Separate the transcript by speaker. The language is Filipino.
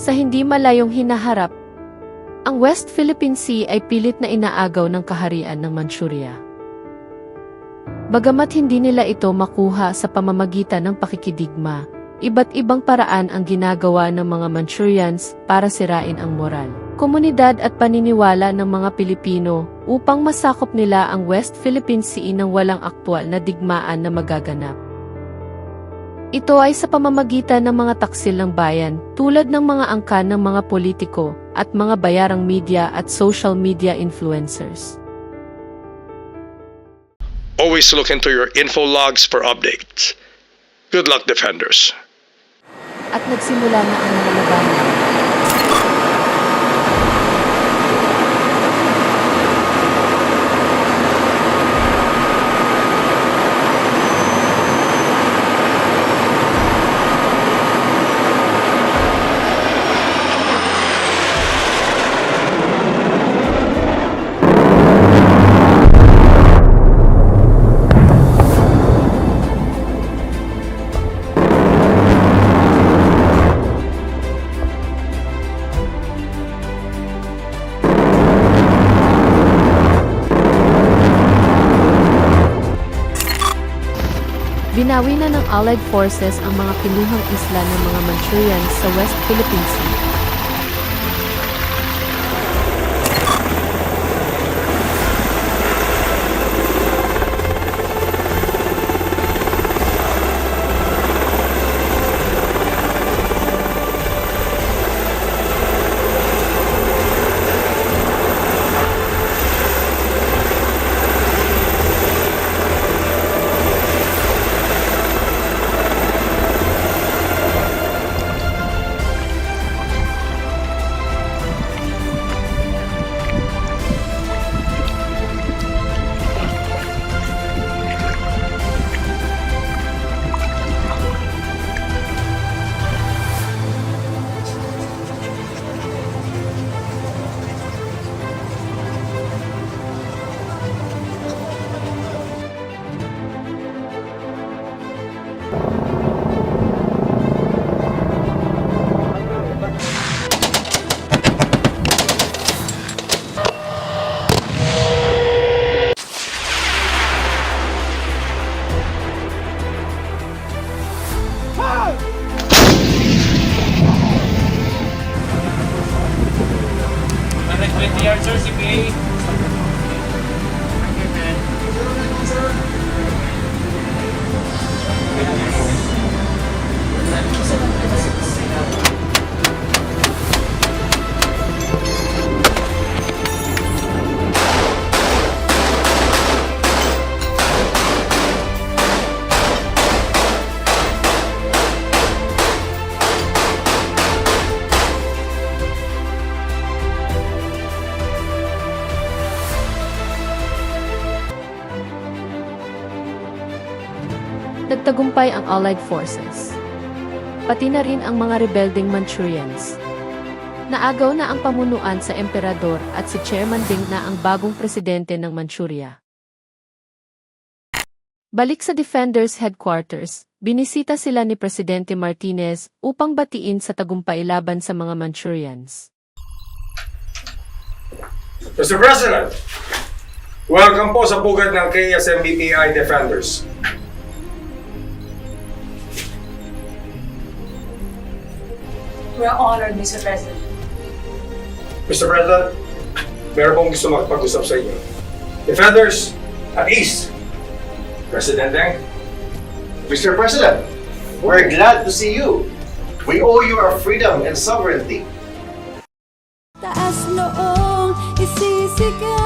Speaker 1: Sa hindi malayong hinaharap, ang West Philippine Sea ay pilit na inaagaw ng kaharian ng Manchuria. Bagamat hindi nila ito makuha sa pamamagitan ng pakikidigma, iba't ibang paraan ang ginagawa ng mga Manchurians para sirain ang moral, komunidad at paniniwala ng mga Pilipino upang masakop nila ang West Philippine Sea nang walang aktwal na digmaan na magaganap. Ito ay sa pamamagitan ng mga taksil ng bayan, tulad ng mga angkan ng mga politiko at mga bayarang media at social media influencers.
Speaker 2: Always look into your info logs for updates. Good luck, defenders.
Speaker 1: At nagsimula na ang mga labanan. Binawi na ng Allied Forces ang mga kinuhang isla ng mga Manchurians sa West Philippine Sea.
Speaker 3: Sir, CPA.
Speaker 1: Nagtagumpay ang Allied Forces. Pati na rin ang mga rebelding Manchurians. Naagaw na ang pamunuan sa emperador at si Chairman Ding na ang bagong presidente ng Manchuria. Balik sa Defenders Headquarters, binisita sila ni Presidente Martinez upang batiin sa tagumpay laban sa mga Manchurians.
Speaker 4: Mr. President, welcome po sa pugad ng KSMBPI Defenders.
Speaker 5: We're honored, Mr. President.
Speaker 4: Mr. President, meron pong gusto makapag-usap sa inyo. Defenders, at ease. President Deng.
Speaker 6: Mr. President, we're glad to see you. We owe you our freedom and sovereignty.
Speaker 7: Taas noong isisigaw